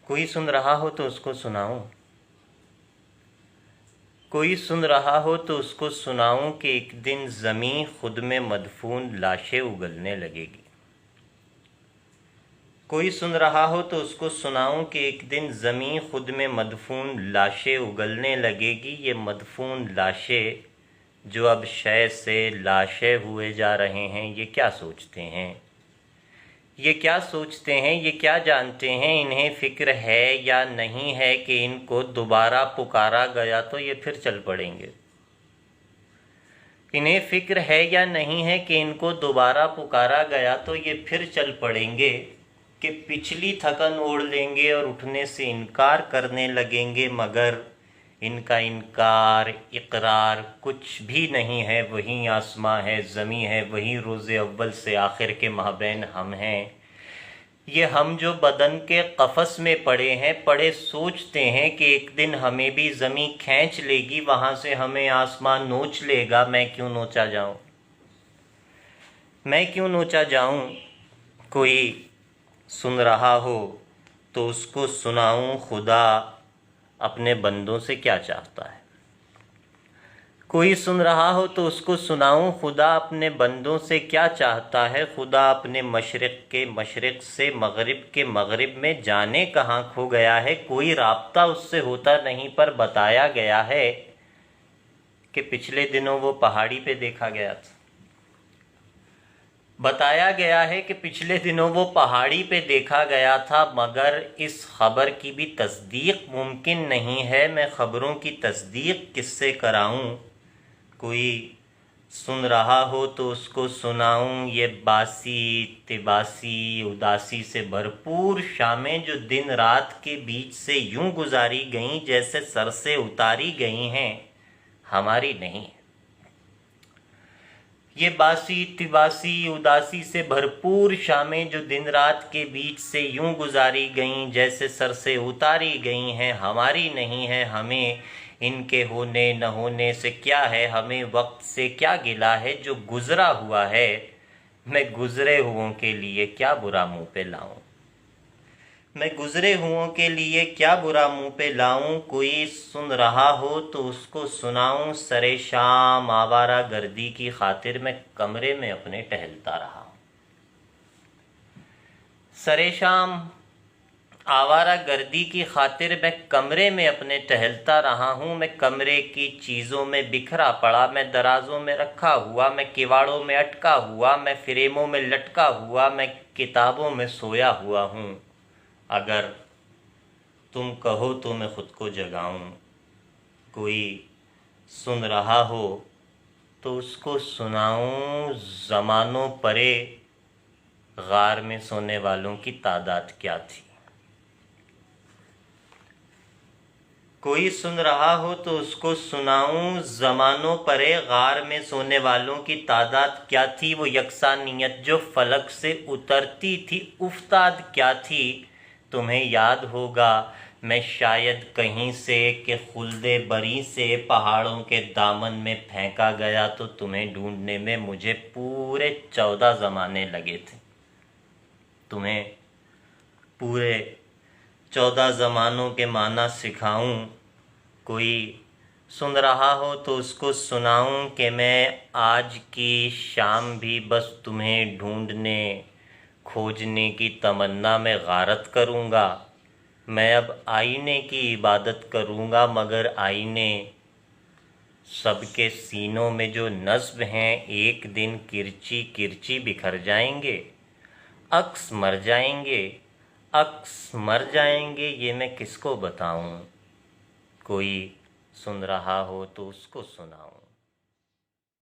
कोई सुन रहा हो तो उसको सुनाऊं, कोई सुन रहा हो तो उसको सुनाऊं कि एक दिन ज़मीं खुद में मदफून लाशें उगलने लगेगी। कोई सुन रहा हो तो उसको सुनाऊं कि एक दिन ज़मीं खुद में मदफून लाशें उगलने लगेगी। ये मदफून लाशें जो अब शय से लाशें हुए जा रहे हैं, ये क्या सोचते हैं, ये क्या सोचते हैं, ये क्या जानते हैं, इन्हें फ़िक्र है या नहीं है कि इनको दोबारा पुकारा गया तो ये फिर चल पड़ेंगे। इन्हें फ़िक्र है या नहीं है कि इनको दोबारा पुकारा गया तो ये फिर चल पड़ेंगे, कि पिछली थकन ओढ़ लेंगे और उठने से इनकार करने लगेंगे। मगर इनका इनकार इकरार कुछ भी नहीं है। वही आसमां है, ज़मीं है, वही रोज़े अव्वल से आखिर के माबैन हम हैं। ये हम जो बदन के कफ़स में पड़े हैं, पड़े सोचते हैं कि एक दिन हमें भी ज़मीं खींच लेगी, वहाँ से हमें आसमान नोच लेगा। मैं क्यों नोचा जाऊँ, मैं क्यों नोचा जाऊँ। कोई सुन रहा हो तो उसको सुनाऊं खुदा अपने बंदों से क्या चाहता है। कोई सुन रहा हो तो उसको सुनाऊं खुदा अपने बंदों से क्या चाहता है। खुदा अपने मशरिक़ के मशरिक़ से मग़रिब के मग़रिब में जाने कहाँ खो गया है। कोई राब्ता उससे होता नहीं, पर बताया गया है कि पिछले दिनों वो पहाड़ी पे देखा गया था। बताया गया है कि पिछले दिनों वो पहाड़ी पे देखा गया था, मगर इस खबर की भी तस्दीक मुमकिन नहीं है। मैं ख़बरों की तस्दीक किससे कराऊं। कोई सुन रहा हो तो उसको सुनाऊं ये बासी तिबासी उदासी से भरपूर शामें जो दिन रात के बीच से यूं गुजारी गईं जैसे सर से उतारी गई हैं, हमारी नहीं है। ये बासी तिबासी उदासी से भरपूर शामें जो दिन रात के बीच से यूं गुजारी गईं जैसे सर से उतारी गई हैं, हमारी नहीं है। हमें इनके होने न होने से क्या है, हमें वक्त से क्या गिला है जो गुजरा हुआ है। मैं गुजरे हुओं के लिए क्या बुरा मुँह पे लाऊं, मैं गुजरे हुओं के लिए क्या बुरा मुँह पे लाऊं। कोई सुन रहा हो तो उसको सुनाऊं सरे शाम आवारा गर्दी की खातिर मैं कमरे में अपने टहलता रहा हूं। सरे शाम आवारा गर्दी की खातिर मैं कमरे में अपने टहलता रहा हूँ। मैं कमरे की चीज़ों में बिखरा पड़ा, मैं दराजों में रखा हुआ, मैं किवाड़ों में अटका हुआ, मैं फ्रेमों में लटका हुआ, मैं किताबों में सोया हुआ हूँ। अगर तुम कहो तो मैं खुद को जगाऊं। कोई सुन रहा हो तो उसको सुनाऊं ज़मानों परे गार में सोने वालों की तादाद क्या थी। कोई सुन रहा हो तो उसको सुनाऊं ज़मानों परे गार में सोने वालों की तादाद क्या थी। वो यकसानियत जो फलक से उतरती थी, उफ्ताद क्या थी। तुम्हें याद होगा मैं शायद कहीं से कि खुल्दे बरी से पहाड़ों के दामन में फेंका गया तो तुम्हें ढूंढने में मुझे पूरे 14 ज़माने लगे थे। तुम्हें पूरे 14 ज़मानों के माना सिखाऊं। कोई सुन रहा हो तो उसको सुनाऊं कि मैं आज की शाम भी बस तुम्हें ढूंढने खोजने की तमन्ना में गारत करूँगा। मैं अब आईने की इबादत करूँगा, मगर आईने सबके सीनों में जो नस्ब हैं एक दिन किरची किरची बिखर जाएंगे, अक्स मर जाएंगे, अक्स मर जाएंगे। ये मैं किसको बताऊँ। कोई सुन रहा हो तो उसको सुनाऊँ।